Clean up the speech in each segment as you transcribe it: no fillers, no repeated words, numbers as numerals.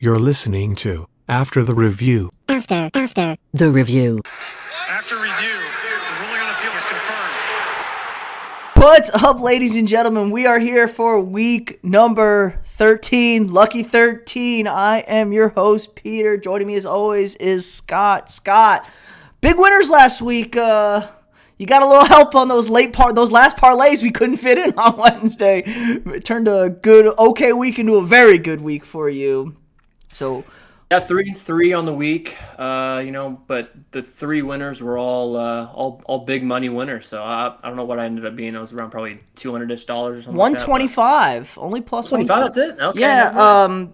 You're listening to After the Review. After the review. After review, the ruling on the field is confirmed. What's up, ladies and gentlemen? We are here for week number 13, Lucky 13. I am your host, Peter. Joining me as always is Scott. Scott, big winners last week. You got a little help on those those last parlays we couldn't fit in on Wednesday. It turned a okay week into a very good week for you. So, yeah, 3-3 on the week, but the three winners were all big money winners. So I don't know what I ended up being. I was around probably $200-ish or something. 125, only plus 125. That's it. Okay.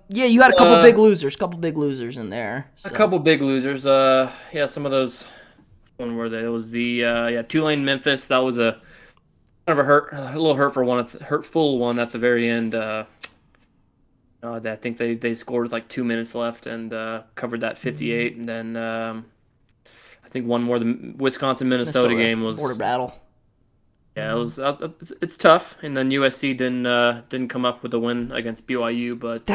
Yeah, you had a couple big losers in there. So. A couple big losers. Some of those. When were they? It was the Tulane Memphis. That was a kind of a little hurtful one at the very end. I think they scored with like 2 minutes left and covered that 58. And then I think one more, the Wisconsin-Minnesota game was border battle. Yeah, it was. It's tough. And then USC didn't come up with a win against BYU, but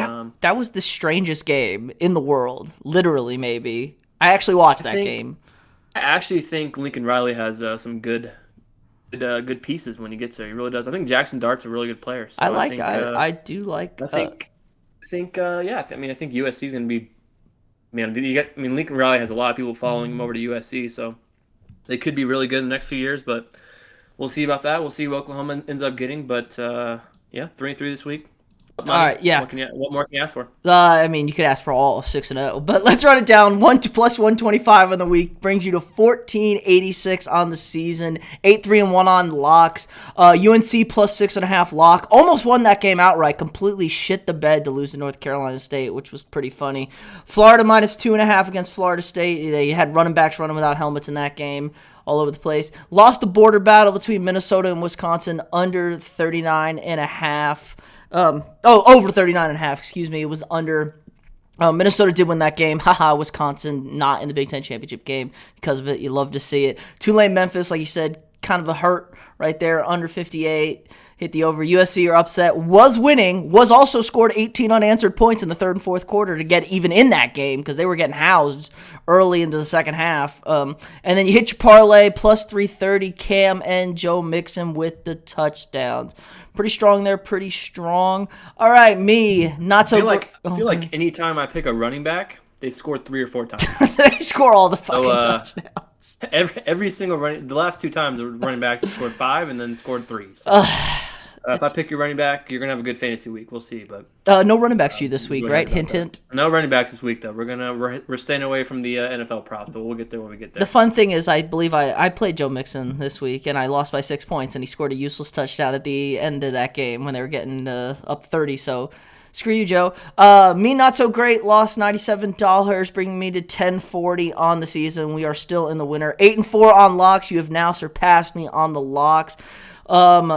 that was the strangest game in the world, literally. Maybe I actually watched that game. I actually think Lincoln Riley has some good pieces when he gets there. He really does. I think Jackson Dart's a really good player. So I think USC is going to be. Lincoln Riley has a lot of people following him over to USC, so they could be really good in the next few years. But we'll see about that. We'll see who Oklahoma ends up getting. But 3-3 this week. All right, yeah. What more can you ask for? You could ask for all 6-0, but let's run it down. 1+ 125 on the week brings you to 1486 on the season. 8-3-1 on locks. UNC plus 6.5 lock. Almost won that game outright. Completely shit the bed to lose to North Carolina State, which was pretty funny. Florida minus 2.5 against Florida State. They had running backs running without helmets in that game. All over the place. Lost the border battle between Minnesota and Wisconsin under 39.5. Over 39.5, excuse me. It was under. Minnesota did win that game. Haha, Wisconsin not in the Big Ten championship game because of it. You love to see it. Tulane Memphis, like you said, kind of a hurt right there, under 58. Hit the over. USC are upset. Was winning. Was also scored 18 unanswered points in the third and fourth quarter to get even in that game because they were getting housed early into the second half. And then you hit your parlay, plus 330. Cam and Joe Mixon with the touchdowns. Pretty strong there. Pretty strong. All right, me. Not so. I feel like anytime I pick a running back, they score 3 or 4 times. They score all the fucking touchdowns. Every single the last 2 times the running backs scored 5 and then scored 3. So. If I pick your running back, you're gonna have a good fantasy week. We'll see, but no running backs for you this week, right? Hint. No running backs this week, though. We're staying away from the NFL props, but we'll get there when we get there. The fun thing is, I believe I played Joe Mixon this week, and I lost by 6 points, and he scored a useless touchdown at the end of that game when they were getting up 30. So screw you, Joe. Me not so great. Lost $97, bringing me to 1040 on the season. We are still in the winner. 8-4 on locks. You have now surpassed me on the locks.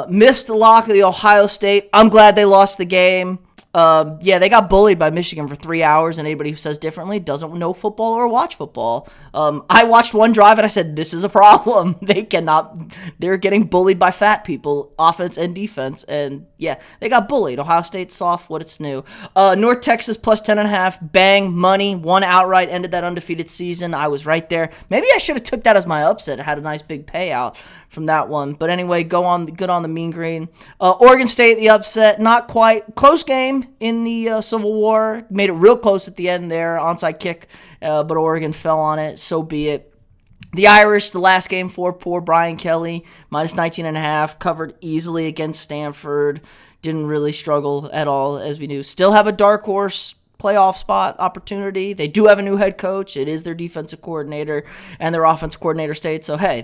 Missed the lock of the Ohio State. I'm glad they lost the game. They got bullied by Michigan for 3 hours, and anybody who says differently doesn't know football or watch football. I watched one drive, and I said, this is a problem. They're getting bullied by fat people, offense and defense, and they got bullied. Ohio State soft, what it's new. North Texas plus 10.5, bang, money, won outright, ended that undefeated season. I was right there. Maybe I should have took that as my upset. It had a nice big payout from that one. But anyway, good on the mean green. Oregon State, the upset, not quite. Close game in the Civil War. Made it real close at the end there. Onside kick, but Oregon fell on it. So be it. The Irish, the last game for poor Brian Kelly, minus 19.5, covered easily against Stanford. Didn't really struggle at all, as we knew. Still have a dark horse playoff spot opportunity. They do have a new head coach. It is their defensive coordinator and their offensive coordinator State. So, hey,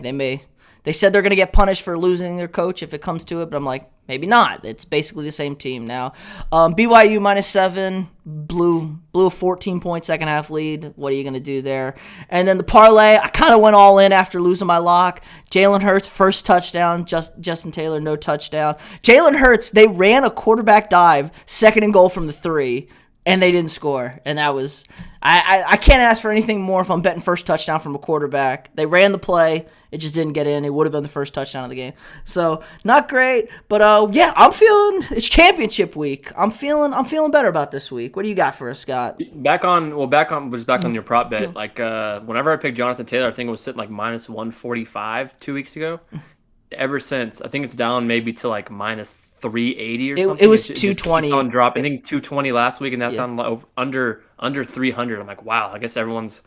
they said they're going to get punished for losing their coach if it comes to it, but I'm like, maybe not. It's basically the same team now. BYU minus 7, blew a 14-point second half lead. What are you going to do there? And then the parlay, I kind of went all in after losing my lock. Jalen Hurts, first touchdown. Justin Taylor, no touchdown. Jalen Hurts, they ran a quarterback dive, second and goal from the 3. and they didn't score. And that was I can't ask for anything more if I'm betting first touchdown from a quarterback. They ran the play, it just didn't get in. It would have been the first touchdown of the game. So not great, but yeah, I'm feeling it's championship week. I'm feeling better about this week. What do you got for us, Scott? Back on your prop bet. Like whenever I picked Jonathan Taylor, I think it was sitting like minus 145 2 weeks ago. Ever since, I think it's down maybe to like minus 380 or something. It was just 220. keeps on dropping. I think 220 last week, and that's on like under 300. I'm like, wow. I guess everyone's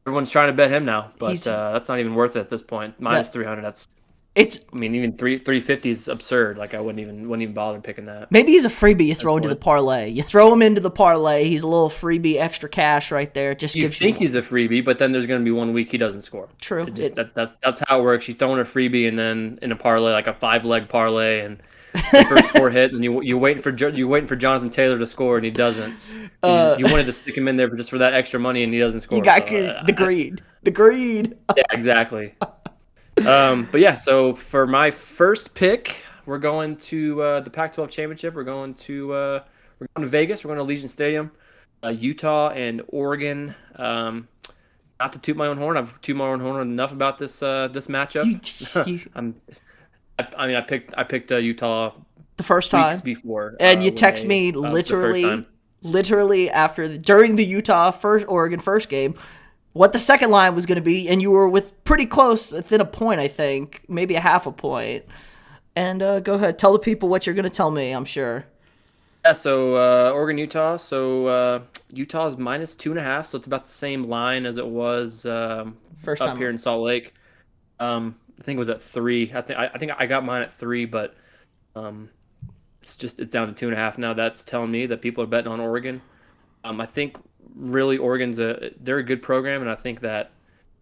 trying to bet him now, but that's not even worth it at this point. Minus 300. Even 350 is absurd. Like I wouldn't even bother picking that. Maybe he's a freebie you throw into the parlay. You throw him into the parlay. He's a little freebie extra cash right there. You think he's a freebie, but then there's going to be 1 week he doesn't score. True. That's how it works. You throw in a freebie and then in a parlay, like a 5-leg parlay, and the first 4 hit, and you're waiting for Jonathan Taylor to score, and he doesn't. You wanted to stick him in there just for that extra money, and he doesn't score. You got the greed. The greed. Yeah, exactly. But yeah, so for my first pick, we're going to the Pac-12 championship. We're going to Vegas. We're going to Allegiant Stadium, Utah and Oregon. Not to toot my own horn, I've tooted my own horn enough about this matchup. I picked Utah the first time weeks before, and you text me literally during the Oregon first game. What the second line was going to be, and you were pretty close, within a point, I think, maybe a half a point. And go ahead, tell the people what you're going to tell me, I'm sure. Yeah, so Oregon, Utah. So Utah is minus 2.5, so it's about the same line as it was first up time here in Salt Lake. I think it was at 3. I think I got mine at 3, but it's down to 2.5 now. That's telling me that people are betting on Oregon. I think really Oregon's they're a good program, and I think that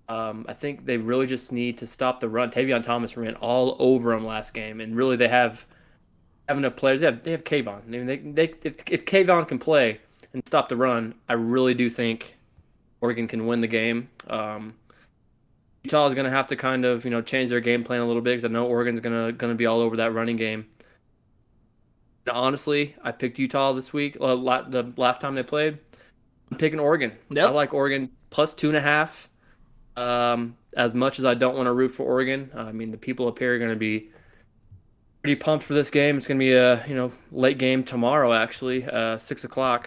I think they really just need to stop the run. Tavion Thomas ran all over them last game, and really they have enough players. They have Kayvon. I mean, if Kayvon can play and stop the run, I really do think Oregon can win the game. Utah is going to have to kind of change their game plan a little bit, because I know Oregon's going to be all over that running game. And honestly, I picked Utah this week. The last time they played, I'm picking Oregon. Yep. I like Oregon plus 2.5. As much as I don't want to root for Oregon, I mean the people up here are going to be pretty pumped for this game. It's going to be a late game tomorrow, actually, 6:00.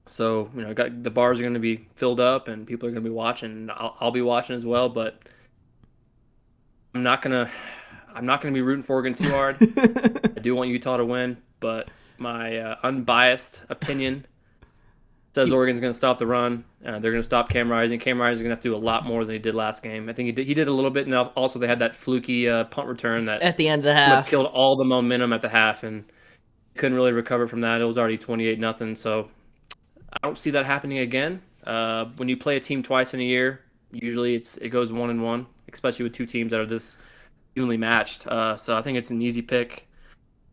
So the bars are going to be filled up, and people are going to be watching. I'll be watching as well, but I'm not gonna be rooting for Oregon too hard. I do want Utah to win, but my unbiased opinion says Oregon's going to stop the run. They're going to stop Cam Rising. Cam Rising is going to have to do a lot more than he did last game. I think he did a little bit, and also they had that fluky punt return that at the end of the half killed all the momentum at the half, and couldn't really recover from that. It was already 28-0, so I don't see that happening again. When you play a team twice in a year, usually it goes 1-1, especially with two teams that are this evenly matched. So I think it's an easy pick.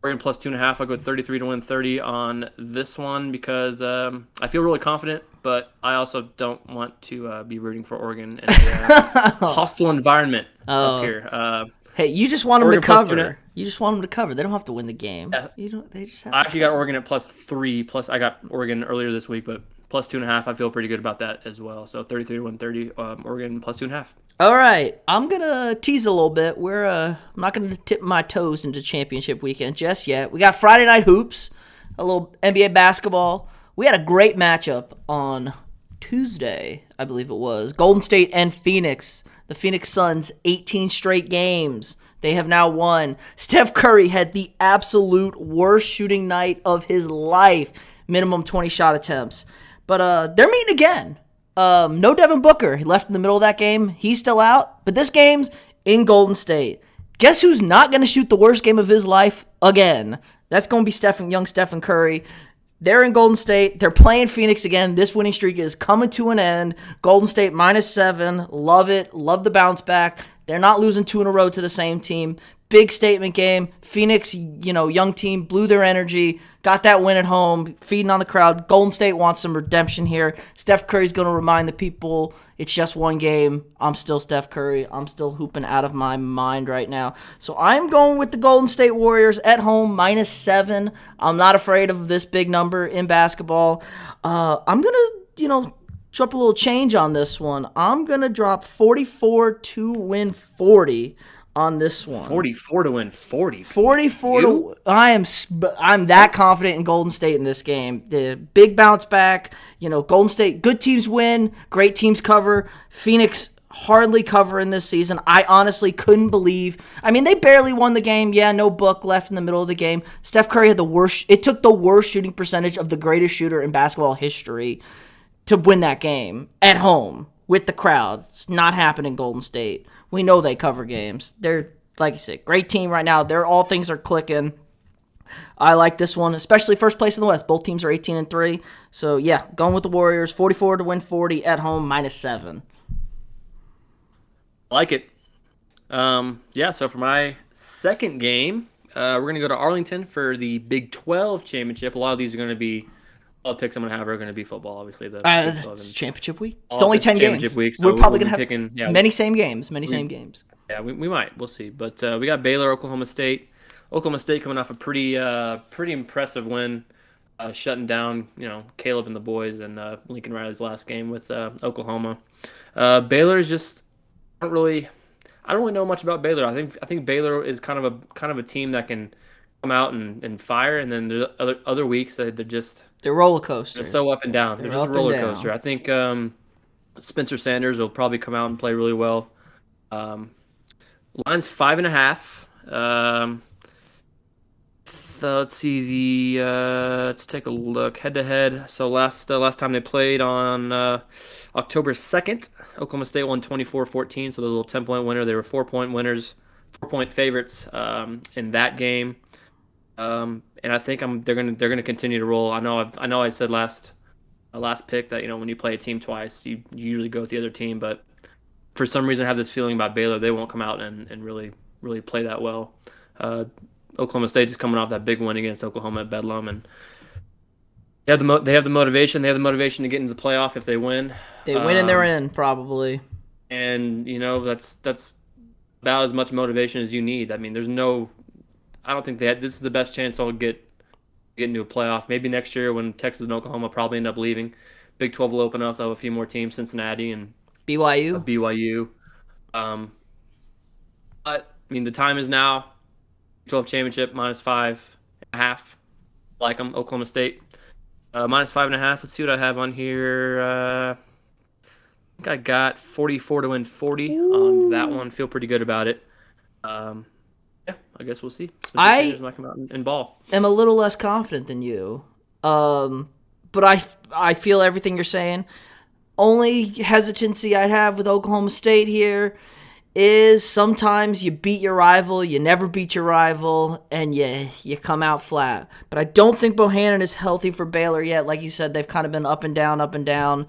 Oregon plus 2.5. I'll go 33 to win 30 on this one, because I feel really confident, but I also don't want to be rooting for Oregon in a hostile environment up here. Hey, you just want them to cover. You just want them to cover. They don't have to win the game. Yeah. They just have. I actually got Oregon at plus 3. Plus, I got Oregon earlier this week, but plus 2.5. I feel pretty good about that as well. So 33 to win 30. Oregon plus 2.5. All right, I'm gonna tease a little bit. I'm not gonna tip my toes into championship weekend just yet. We got Friday night hoops, a little NBA basketball. We had a great matchup on Tuesday, I believe it was. Golden State and Phoenix. The Phoenix Suns, 18 straight games. They have now won. Steph Curry had the absolute worst shooting night of his life. Minimum 20 shot attempts. But they're meeting again. No Devin Booker. He left in the middle of that game. He's still out. But this game's in Golden State. Guess who's not going to shoot the worst game of his life again? That's going to be young Stephen Curry. They're in Golden State. They're playing Phoenix again. This winning streak is coming to an end. Golden State -7. Love it. Love the bounce back. They're not losing 2 in a row to the same team. big statement game. Phoenix, young team, blew their energy, got that win at home, feeding on the crowd. Golden State wants some redemption here. Steph Curry's going to remind the people it's just one game. I'm still Steph Curry. I'm still hooping out of my mind right now. So I'm going with the Golden State Warriors at home, -7. I'm not afraid of this big number in basketball. I'm going to, drop a little change on this one. I'm going to drop 44 to win 40 on this one. 44 to win 40. 44 to I'm that confident in Golden State in this game. The big bounce back, Golden State, good teams win, great teams cover. Phoenix hardly covering this season. I honestly couldn't believe. They barely won the game. Yeah, no book left in the middle of the game. Steph Curry had it took the worst shooting percentage of the greatest shooter in basketball history to win that game at home with the crowd. It's not happening in Golden State. We know they cover games. They're, like you said, great team right now. All things are clicking. I like this one, especially first place in the West. Both teams are 18-3. So, yeah, going with the Warriors. 44 to win 40 at home, -7. I like it. So for my second game, we're going to go to Arlington for the Big 12 championship. A lot of these are going to be all the picks I'm going to have are going to be football, obviously. It's championship week. It's only 10 games. Week, so we're probably going to have many same games. Yeah, we might. We'll see. But we got Baylor, Oklahoma State. Oklahoma State coming off a pretty impressive win, shutting down Caleb and the boys and Lincoln Riley's last game with Oklahoma. Baylor is just I don't really know much about Baylor. I think Baylor is kind of a team that can come out and fire, and then the other weeks they're roller coasters. They're so up and down. They're just a roller coaster. I think Spencer Sanders will probably come out and play really well. Line's 5.5. So let's see let's take a look head to head. So last time they played on October 2nd, Oklahoma State won 24-14. So the little 10-point winner. They were 4-point winners, 4-point favorites in that game. And I think they're gonna continue to roll. I know I said last pick that when you play a team twice, you usually go with the other team, but for some reason I have this feeling about Baylor they won't come out and really play that well. Oklahoma State just coming off that big win against Oklahoma at Bedlam, and they have the motivation. They have the motivation to get into the playoff if they win. They win and they're in probably. And that's about as much motivation as you need. I don't think this is the best chance they'll get into a playoff. Maybe next year when Texas and Oklahoma probably end up leaving. Big 12 will open up. They'll have a few more teams, Cincinnati and BYU. But the time is now. 12 championship -5.5. Like them, Oklahoma State -5.5. Let's see what I have on here. I think I got 44 to win 40 on that one. Feel pretty good about it. I guess we'll see. I might come out and ball. am a little less confident than you, but I feel everything you're saying. Only hesitancy I have with Oklahoma State here is sometimes you beat your rival, you never beat your rival, and you come out flat. But I don't think Bohannon is healthy for Baylor yet. Like you said, they've kind of been up and down.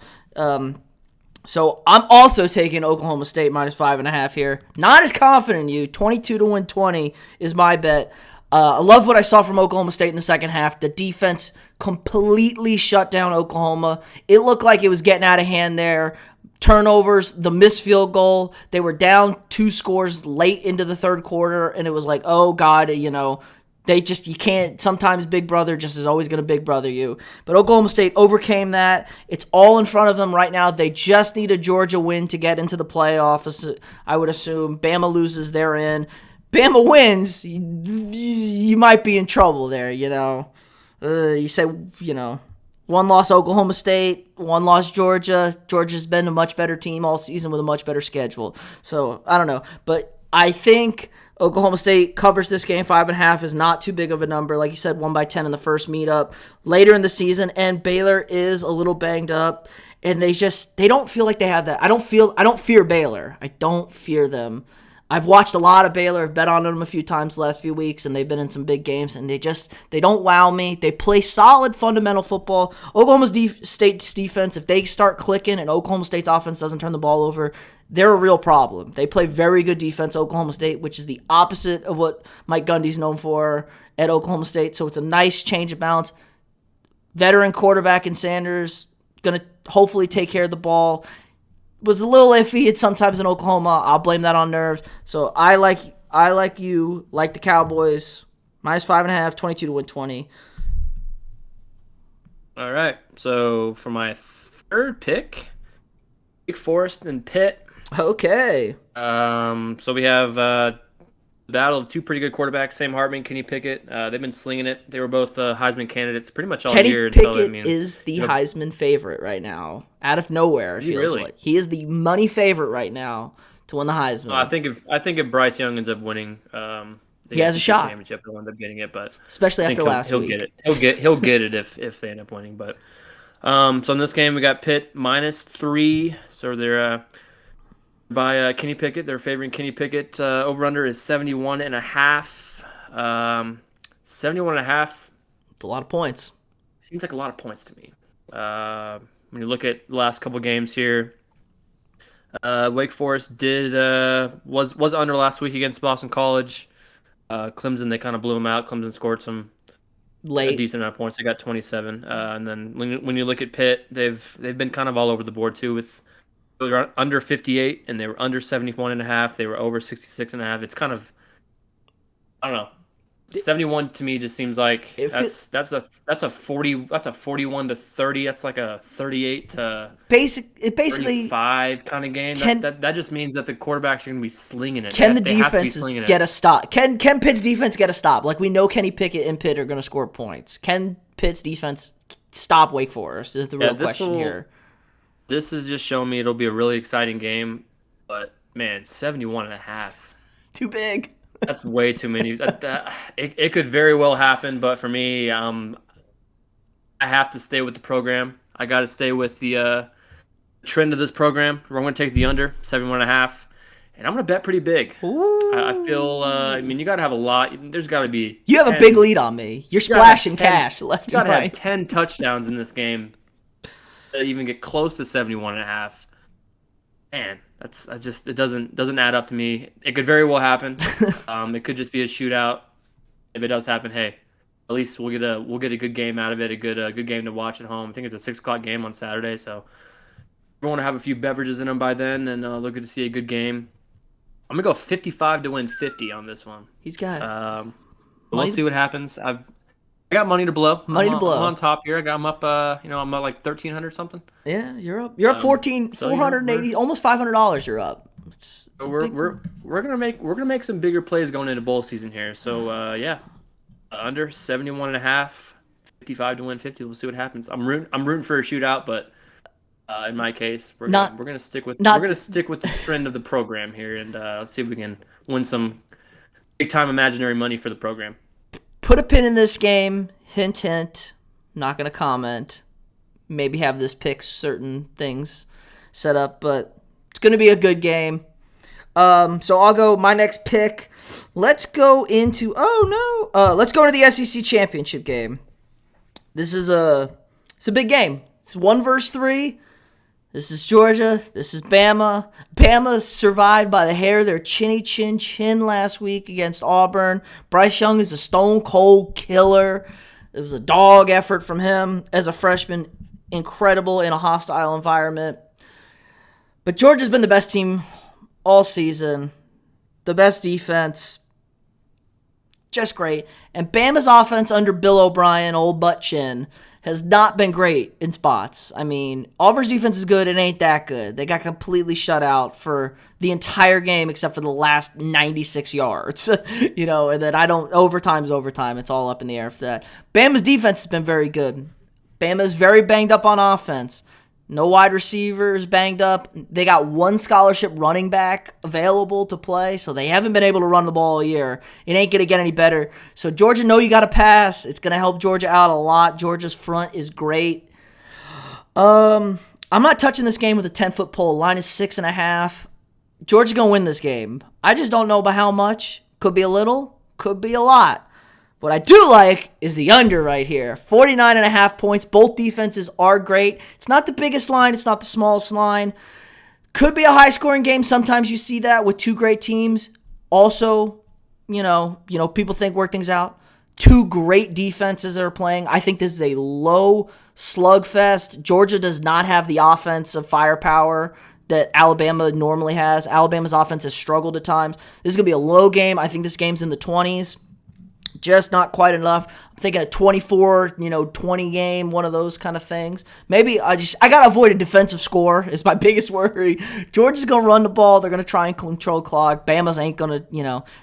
So I'm also taking Oklahoma State -5.5 here. Not as confident in you. 22 to win 20 is my bet. I love what I saw from Oklahoma State in the second half. The defense completely shut down Oklahoma. It looked like it was getting out of hand there. Turnovers, the missed field goal. They were down 2 scores late into the third quarter, and it was like, oh, God, you can't, sometimes Big Brother just is always going to Big Brother you. But Oklahoma State overcame that. It's all in front of them right now. They just need a Georgia win to get into the playoffs, I would assume. Bama loses, they're in. Bama wins, you might be in trouble there, You say, one loss Oklahoma State, one loss Georgia. Georgia's been a much better team all season with a much better schedule. So, I don't know. But I think Oklahoma State covers this game. 5.5 is not too big of a number. Like you said, 1 by 10 in the first meetup later in the season. And Baylor is a little banged up. And they don't feel like they have that. I don't fear Baylor. I don't fear them. I've watched a lot of Baylor. I've bet on them a few times the last few weeks, and they've been in some big games, and they don't wow me. They play solid fundamental football. Oklahoma State's defense, if they start clicking and Oklahoma State's offense doesn't turn the ball over, they're a real problem. They play very good defense, Oklahoma State, which is the opposite of what Mike Gundy's known for at Oklahoma State. So it's a nice change of balance. Veteran quarterback in Sanders, going to hopefully take care of the ball. Was a little iffy at sometimes in Oklahoma. I'll blame that on nerves. So I like the Cowboys. -5.5, 22 to win 20. All right. So for my third pick, Wake Forest and Pitt. Okay. So we have the battle of two pretty good quarterbacks, Sam Hartman, Kenny Pickett. They've been slinging it. They were both Heisman candidates pretty much all year. Kenny Pickett is the Heisman favorite right now. Out of nowhere, it feels like. He is the money favorite right now to win the Heisman. I think if Bryce Young ends up winning, he has a shot. Championship, he'll end up getting it, but especially after last week. He'll get it if they end up winning. But so in this game we got Pitt -3. So they're by Kenny Pickett. They're favoring Kenny Pickett. Over-under is 71.5. 71.5. It's a lot of points. Seems like a lot of points to me. When you look at the last couple games here, Wake Forest was under last week against Boston College. Clemson, they kind of blew them out. Clemson scored a decent amount of points. They got 27. And then when you look at Pitt, they've been kind of all over the board too. They were under 58 and they were under 71.5. They were over 66.5. It's kind of, I don't know. 71 to me just seems like that's a 41 to 30. That's like a 38 to basically 35 kind of game. That just means that the quarterbacks are going to be slinging it. Can the defense get a stop? Can Pitt's defense get a stop? Like, we know Kenny Pickett and Pitt are going to score points. Can Pitt's defense stop Wake Forest is the real question here. This is just showing me it'll be a really exciting game, but man, 71.5. Too big. That's way too many. It could very well happen, but for me, I have to stay with the program. I got to stay with the trend of this program. We're going to take the under 71.5, and I'm going to bet pretty big. I feel. You got to have a lot. There's got to be. You have a big lead on me. You're splashing cash left and right. You got to have 10 touchdowns in this game to even get close to 71.5. Man. It doesn't add up to me. It could very well happen. It could just be a shootout. If it does happen, hey, at least we'll get a good game out of it. A good game to watch at home. I think it's a 6:00 game on Saturday, so we want to have a few beverages in them by then, and looking to see a good game. I'm gonna go 55 to win 50 on this one. He's got. We'll see what happens. I got money to blow. I'm on top here. I'm up. I'm at like 1,300 something. Yeah, you're up. You're up 480, almost $500. You're up. We're gonna make some bigger plays going into bowl season here. So under 71.5, 55 to win 50. We'll see what happens. I'm rooting for a shootout, but in my case, we're gonna stick with the trend of the program here, and let's see if we can win some big time imaginary money for the program. Put a pin in this game. Hint, hint. Not going to comment. Maybe have this pick certain things set up, but it's going to be a good game. So I'll go my next pick. Let's go into let's go into the SEC championship game. It's a big game. It's 1 versus 3. This is Georgia. This is Bama. Bama survived by the hair of their chin last week against Auburn. Bryce Young is a stone-cold killer. It was a dog effort from him as a freshman. Incredible in a hostile environment. But Georgia's been the best team all season. The best defense. Just great. And Bama's offense under Bill O'Brien, old butt chin, has not been great in spots. I mean, Auburn's defense is good. It ain't that good. They got completely shut out for the entire game except for the last 96 yards. And then overtime's overtime. It's all up in the air for that. Bama's defense has been very good. Bama's very banged up on offense. No wide receivers banged up. They got one scholarship running back available to play, so they haven't been able to run the ball all year. It ain't going to get any better. So Georgia, know you got to pass. It's going to help Georgia out a lot. Georgia's front is great. I'm not touching this game with a 10-foot pole. Line is 6.5. Georgia's going to win this game. I just don't know by how much. Could be a little, could be a lot. What I do like is the under right here. 49.5 points. Both defenses are great. It's not the biggest line. It's not the smallest line. Could be a high-scoring game. Sometimes you see that with two great teams. Also, people work things out. Two great defenses that are playing. I think this is a low slugfest. Georgia does not have the offensive firepower that Alabama normally has. Alabama's offense has struggled at times. This is going to be a low game. I think this game's in the 20s. Just not quite enough. I'm thinking a 24, 20 game, one of those kind of things. Maybe I got to avoid a defensive score is my biggest worry. Georgia's going to run the ball. They're going to try and control clock. Bama's ain't going to,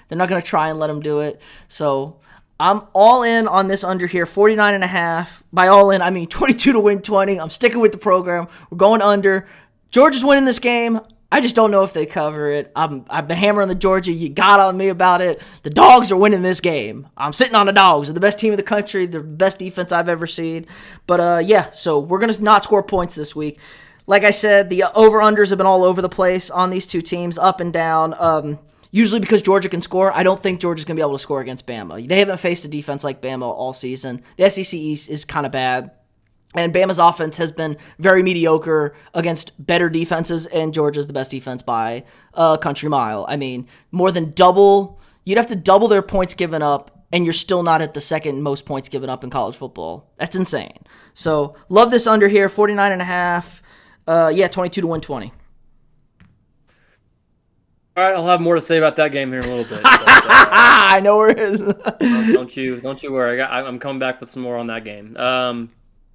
they're not going to try and let them do it. So I'm all in on this under here, 49.5. By all in, I mean 22 to win 20. I'm sticking with the program. We're going under. Georgia's winning this game. I just don't know if they cover it. I've been hammering the Georgia. You got on me about it. The Dogs are winning this game. I'm sitting on the Dogs. They're the best team in the country. They're the best defense I've ever seen. But, so we're going to not score points this week. Like I said, the over-unders have been all over the place on these two teams, up and down. Usually because Georgia can score. I don't think Georgia's going to be able to score against Bama. They haven't faced a defense like Bama all season. The SEC East is kind of bad. And Bama's offense has been very mediocre against better defenses, and Georgia's the best defense by a country mile. I mean, you'd have to double their points given up, and you're still not at the second most points given up in college football. That's insane. So, love this under here, 49.5. 22 to 120. All right, I'll have more to say about that game here in a little bit. But, I know where it is. don't you worry. I'm coming back with some more on that game.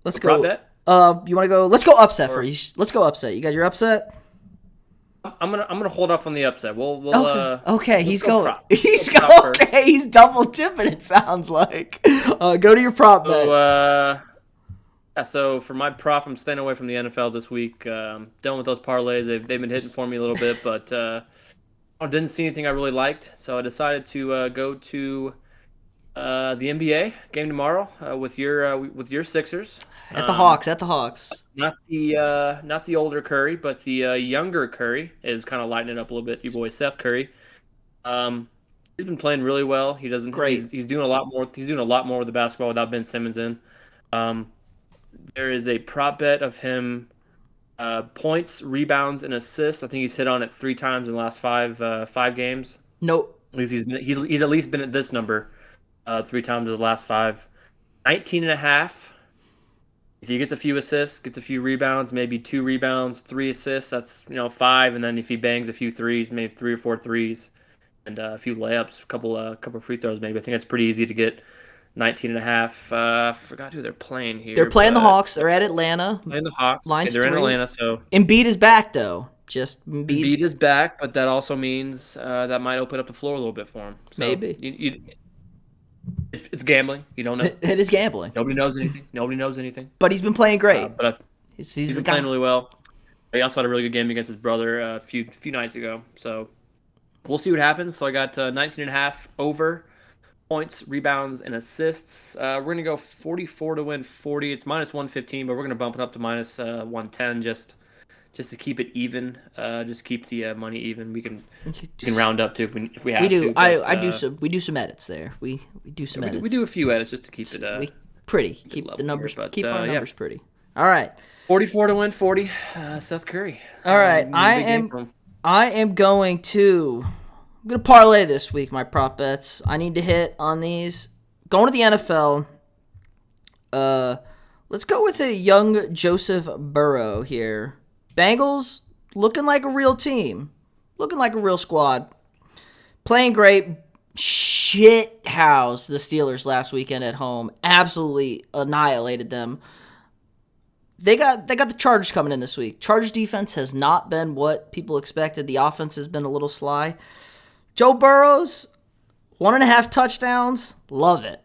Let's go. Bet? You want to go? Let's go upset first. Let's go upset. You got your upset? I'm gonna hold off on the upset. We'll okay. He's going. Prop. He's going. Okay, he's double tipping. It sounds like. Go to your prop bet. So for my prop, I'm staying away from the NFL this week. Done with those parlays. They've been hitting for me a little bit, but I didn't see anything I really liked, so I decided to go to the NBA game tomorrow with your Sixers. At the Hawks. Not the older Curry, but the younger Curry is kind of lightening it up a little bit. Your boy Seth Curry. He's been playing really well. He doesn't. Great. He's doing a lot more. He's doing a lot more with the basketball without Ben Simmons in. There is a prop bet of him points, rebounds, and assists. I think he's hit on it 3 times in the last five games. Nope. At least he's at least been at this number 3 times in the last 5. 19.5. If he gets a few assists, gets a few rebounds, maybe 2 rebounds, 3 assists, that's 5. And then if he bangs a few threes, maybe 3 or 4 threes, and a few layups, a couple free throws, maybe. I think it's pretty easy to get 19.5. I forgot who they're playing here. They're playing the Hawks. They're at Atlanta. Playing the Hawks. Line's they're 3. in Atlanta, so Embiid is back though. Just Embiid is back, but that also means that might open up the floor a little bit for him. So maybe. It's gambling. You don't know. It is gambling. Nobody knows anything. But he's been playing great. He's been playing really well. He also had a really good game against his brother a few nights ago. So we'll see what happens. So I got 19.5 over points, rebounds, and assists. We're going to go 44 to win 40. It's minus 115, but we're going to bump it up to minus 110 just to keep it even. Just keep the money even. We can round up to if we have to. But, we do some edits there. We do some edits. We do a few edits just to keep it pretty. Keep the numbers. Here, but, keep our numbers pretty. All right. 44 to win 40. Seth Curry. All right. I'm going to parlay this week. My prop bets. I need to hit on these. Going to the NFL. Let's go with a young Joseph Burrow here. Bengals looking like a real team. Looking like a real squad. Playing great. Shit house the Steelers last weekend at home. Absolutely annihilated them. They got the Chargers coming in this week. Chargers defense has not been what people expected. The offense has been a little sly. Joe Burrows, 1.5 touchdowns. Love it.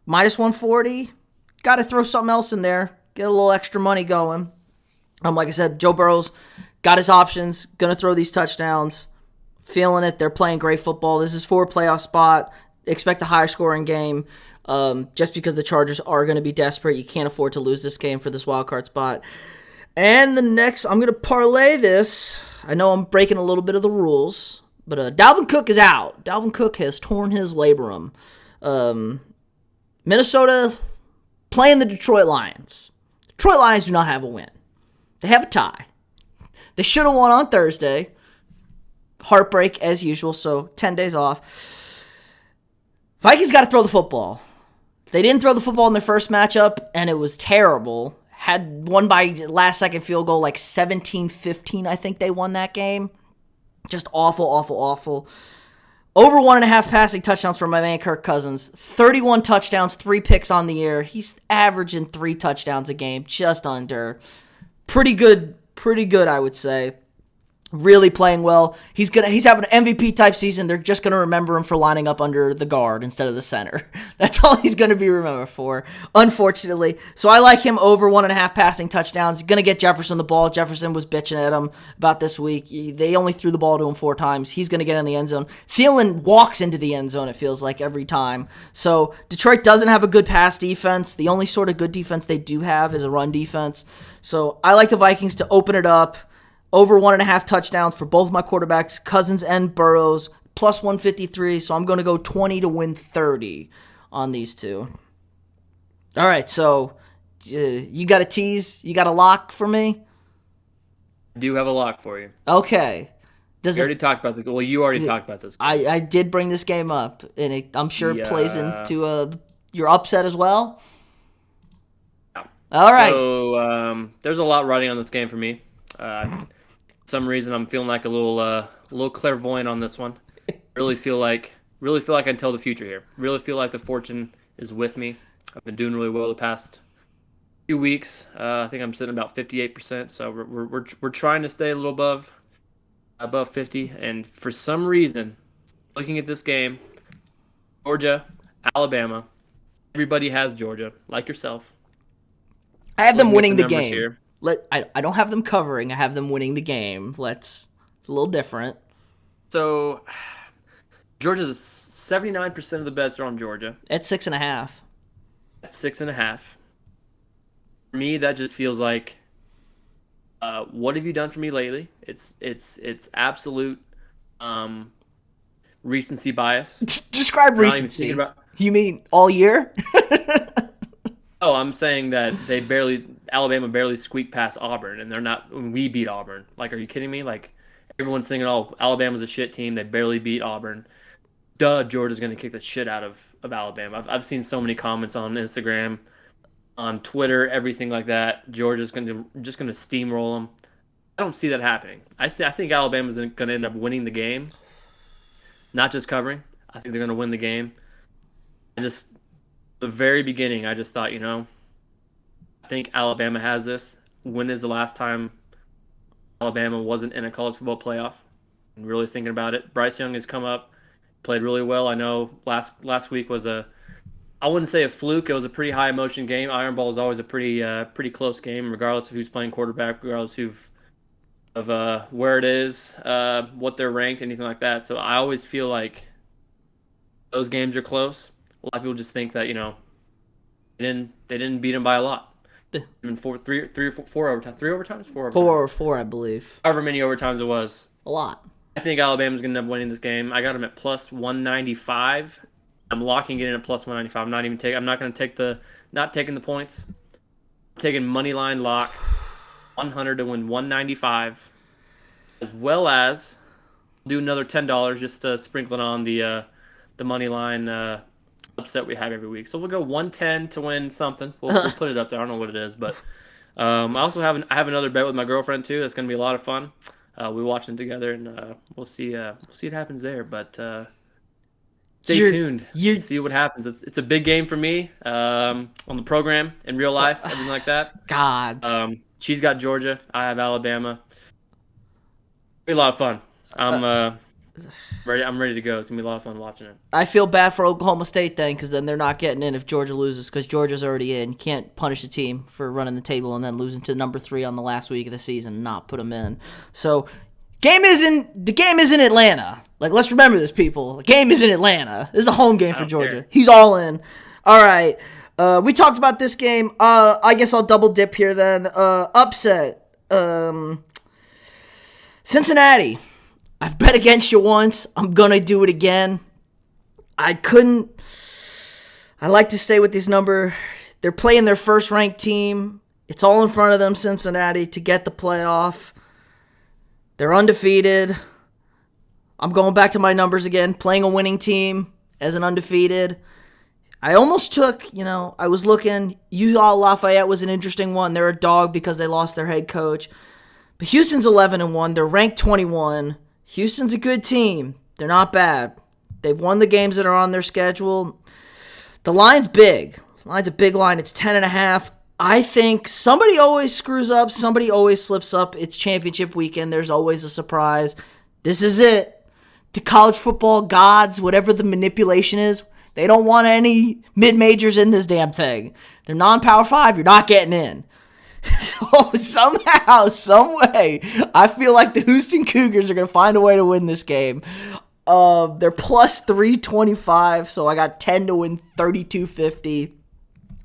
Minus 140. Got to throw something else in there. Get a little extra money going. Like I said, Joe Burrow's got his options. Going to throw these touchdowns. Feeling it. They're playing great football. This is for a playoff spot. Expect a higher scoring game. Just because the Chargers are going to be desperate. You can't afford to lose this game for this wild card spot. And the next, I'm going to parlay this. I know I'm breaking a little bit of the rules, But Dalvin Cook is out. Dalvin Cook has torn his labrum. Minnesota playing the Detroit Lions. Detroit Lions do not have a win. They have a tie. They should have won on Thursday. Heartbreak as usual, so 10 days off. Vikings got to throw the football. They didn't throw the football in their first matchup, and it was terrible. Had won by last-second field goal, like 17-15, I think they won that game. Just awful, awful, awful. Over 1.5 passing touchdowns for my man Kirk Cousins. 31 touchdowns, 3 picks on the year. He's averaging 3 touchdowns a game, just under. Pretty good, I would say. Really playing well. He's having an MVP type season. They're just gonna remember him for lining up under the guard instead of the center. That's all he's gonna be remembered for, unfortunately. So I like him over 1.5 passing touchdowns. He's gonna get Jefferson the ball. Jefferson was bitching at him about this week. They only threw the ball to him 4 times. He's gonna get in the end zone. Thielen walks into the end zone, it feels like, every time. So Detroit doesn't have a good pass defense. The only sort of good defense they do have is a run defense. So I like the Vikings to open it up. Over 1.5 touchdowns for both my quarterbacks, Cousins and Burrows, plus 153. So I'm going to go 20 to win 30 on these two. All right, so you got a tease? You got a lock for me? I do have a lock for you. Okay. You already talked about you already talked about this. I did bring this game up, and I'm sure it plays into your upset as well. Yeah. All right. So there's a lot riding on this game for me. Some reason I'm feeling like a little clairvoyant on this one. Really feel like I can tell the future here. Really feel like the fortune is with me. I've been doing really well the past few weeks. I think I'm sitting about 58%. So we're trying to stay a little above 50. And for some reason, looking at this game, Georgia, Alabama, everybody has Georgia, like yourself. I have them winning the game. Here. I don't have them covering. I have them winning the game. It's a little different. So, Georgia's 79% of the bets are on Georgia. At 6.5. At 6.5. For me, that just feels like, what have you done for me lately? It's absolute recency bias. Describe recency. You mean all year? Oh, I'm saying that Alabama barely squeaked past Auburn, and they're not. We beat Auburn. Like, are you kidding me? Like, everyone's thinking, oh, Alabama's a shit team. They barely beat Auburn. Duh, Georgia's going to kick the shit out of Alabama. I've seen so many comments on Instagram, on Twitter, everything like that. Georgia's just going to steamroll them. I don't see that happening. I think Alabama's going to end up winning the game, not just covering. I think they're going to win the game. The very beginning, I just thought, I think Alabama has this. When is the last time Alabama wasn't in a college football playoff? And really thinking about it, Bryce Young has come up, played really well. I know last week was I wouldn't say a fluke. It was a pretty high emotion game. Iron Bowl is always a pretty close game, regardless of who's playing quarterback, regardless of where it is, what they're ranked, anything like that. So I always feel like those games are close. A lot of people just think that they didn't beat them by a lot. Even four overtimes. Four, I believe. However many overtimes it was. A lot. I think Alabama's going to end up winning this game. I got them at plus 195. I'm locking it in at plus 195. I'm not going to not taking the points. I'm taking money line lock 100 to win 195, as well as do another $10 just to sprinkle it on the money line upset we have every week. So we'll go 110 to win something. We'll put it up there. I don't know what it is, but I also have another bet with my girlfriend too. That's going to be a lot of fun. We watching together, and we'll see what happens there. But stay tuned. See what happens. It's a big game for me on the program, in real life, everything like that. God. She's got Georgia. I have Alabama. It'll be a lot of fun. I'm ready to go. It's going to be a lot of fun watching it. I feel bad for Oklahoma State then, because then they're not getting in if Georgia loses, because Georgia's already in. You can't punish a team for running the table and then losing to number 3 on the last week of the season and not put them in. So the game is in Atlanta. Like, let's remember this, people. The game is in Atlanta. This is a home game for Georgia. Care. He's all in. All right. We talked about this game. I guess I'll double dip here then. Upset. Cincinnati I've bet against you once. I'm going to do it again. I like to stay with this number. They're playing their first ranked team. It's all in front of them, Cincinnati, to get the playoff. They're undefeated. I'm going back to my numbers again, playing a winning team as an undefeated. I almost took, I was looking. Utah Lafayette was an interesting one. They're a dog because they lost their head coach. But Houston's 11-1. They're ranked 21. Houston's a good team. They're not bad. They've won the games that are on their schedule. The line's big. The line's a big line. It's 10.5. I think somebody always screws up. Somebody always slips up. It's championship weekend. There's always a surprise. This is it. The college football gods, whatever the manipulation is, they don't want any mid-majors in this damn thing. They're non-Power 5. You're not getting in. So somehow, some way, I feel like the Houston Cougars are going to find a way to win this game. They're plus 325, so I got 10 to win 32.50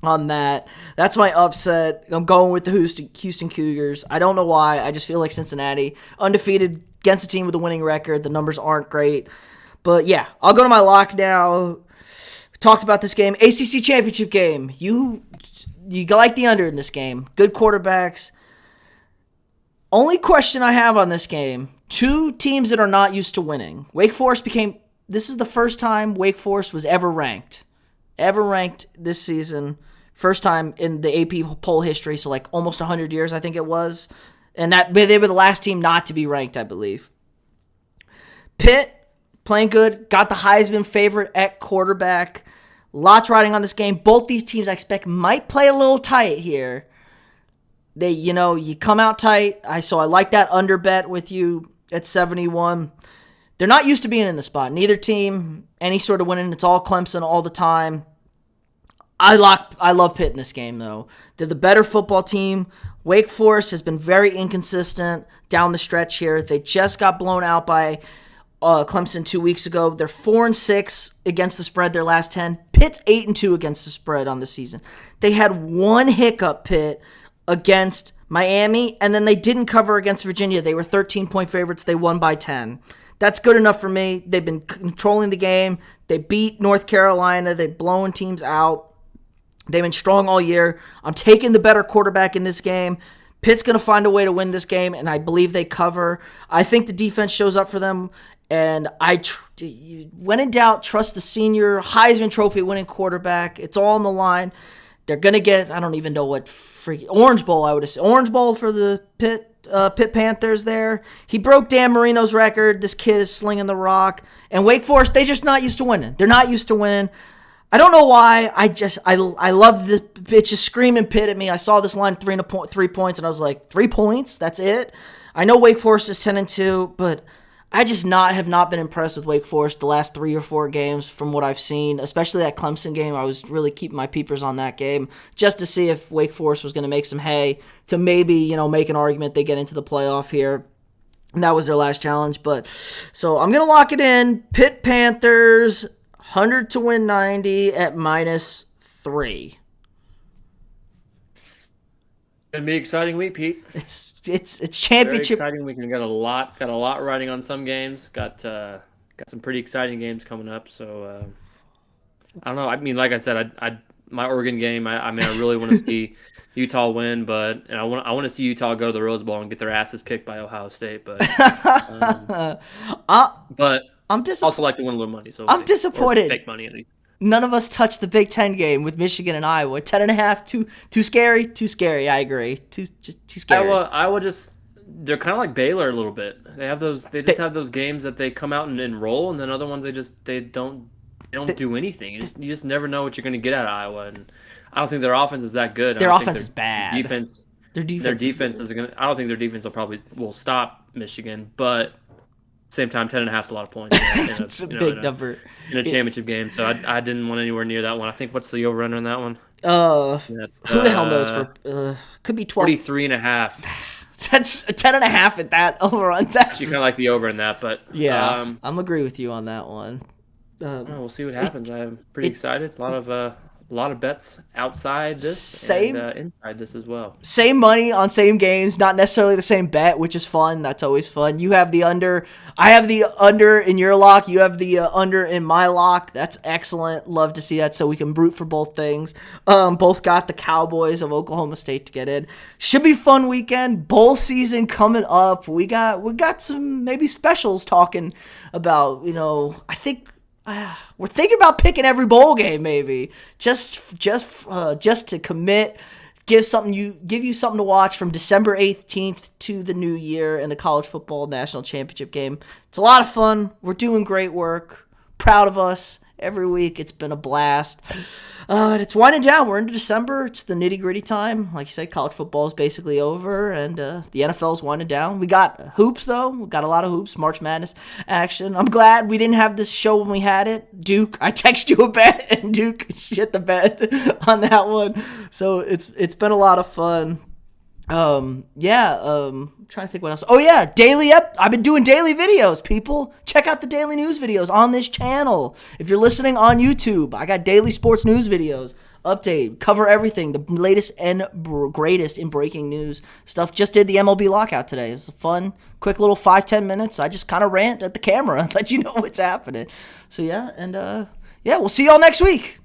on that. That's my upset. I'm going with the Houston Cougars. I don't know why. I just feel like Cincinnati, undefeated against a team with a winning record. The numbers aren't great. But yeah, I'll go to my lock now. Talked about this game. ACC championship game. You like the under in this game. Good quarterbacks. Only question I have on this game, two teams that are not used to winning. Wake Forest this is the first time Wake Forest was ever ranked this season. First time in the AP poll history, so like almost 100 years, I think it was. And that they were the last team not to be ranked, I believe. Pitt, playing good, got the Heisman favorite at quarterback. Lots riding on this game. Both these teams I expect might play a little tight here. They, you come out tight. So I like that under bet with you at 71. They're not used to being in the spot. Neither team, any sort of winning. It's all Clemson all the time. I love Pitt in this game, though. They're the better football team. Wake Forest has been very inconsistent down the stretch here. They just got blown out by Clemson 2 weeks ago. They're 4-6 against the spread their last 10. Pitt's 8-2 against the spread on the season. They had one hiccup, Pitt, against Miami, and then they didn't cover against Virginia. They were 13-point favorites. They won by 10. That's good enough for me. They've been controlling the game. They beat North Carolina. They've blown teams out. They've been strong all year. I'm taking the better quarterback in this game. Pitt's going to find a way to win this game, and I believe they cover. I think the defense shows up for them. And when in doubt, trust the senior Heisman Trophy winning quarterback. It's all on the line. They're going to get, I don't even know what Orange Bowl, I would assume. Orange Bowl for the Pitt Panthers there. He broke Dan Marino's record. This kid is slinging the rock. And Wake Forest, they're just not used to winning. They're not used to winning. I don't know why. I love the bitch just screaming Pitt at me. I saw this line 3 points, and I was like, 3 points? That's it? I know Wake Forest is 10-2, but I just have not been impressed with Wake Forest the last 3 or 4 games from what I've seen, especially that Clemson game. I was really keeping my peepers on that game just to see if Wake Forest was going to make some hay to maybe, make an argument they get into the playoff here. And that was their last challenge. So I'm going to lock it in. Pitt Panthers, 100 to win 90 at -3. Gonna be an exciting week, Pete. It's championship. Very exciting week. We got a lot riding on some games. Got some pretty exciting games coming up. So I don't know. I mean, like I said, my Oregon game. I really want to see Utah win, and I want to see Utah go to the Rose Bowl and get their asses kicked by Ohio State. But I'm also like to win a little money. So I'm disappointed. Or fake money at least. None of us touched the Big Ten game with Michigan and Iowa. 10.5, too scary. Too scary. I agree. Too scary. Iowa they're kind of like Baylor a little bit. They have those. They just have those games that they come out and roll, and then other ones they don't do anything. You just never know what you're going to get out of Iowa. And I don't think their offense is that good. Their offense is bad. Their defense is going. I don't think their defense will stop Michigan, but. Same time, 10.5 is a lot of points. It's a big number in a championship game. So I didn't want anywhere near that one. I think what's the over/under on that one? Who the hell knows? Could be 12. 43.5. That's a 10.5 at that over on that. You kind of like the over in that, but yeah, I'm agree with you on that one. We'll see what happens. I'm pretty excited. A a lot of bets outside this Same. and inside this as well. Same money on same games, not necessarily the same bet, which is fun. That's always fun. You have the under. I have the under in your lock. You have the under in my lock. That's excellent. Love to see that, so we can root for both things. Both got the Cowboys of Oklahoma State to get in. Should be fun weekend. Bowl season coming up. We got some maybe specials talking about, I think we're thinking about picking every bowl game, maybe just to commit, give you something to watch from December 18th to the new year and the college football national championship game. It's a lot of fun. We're doing great work. Proud of us every week. It's been a blast. And it's winding down. We're into December. It's the nitty-gritty time. Like you said, college football is basically over, and the NFL is winding down. We got hoops, though. We got a lot of hoops, March Madness action. I'm glad we didn't have this show when we had it. Duke, I text you a bet, and Duke shit the bed on that one. So it's been a lot of fun. Trying to think what else. Oh yeah, I've been doing daily videos, people. Check out the daily news videos on this channel. If you're listening on YouTube, I got daily sports news videos. Update, cover everything, the latest and greatest in breaking news stuff. Just did the MLB lockout today. It was a fun, quick little 5-10 minutes. I just kind of rant at the camera and let you know what's happening. So yeah, and we'll see y'all next week.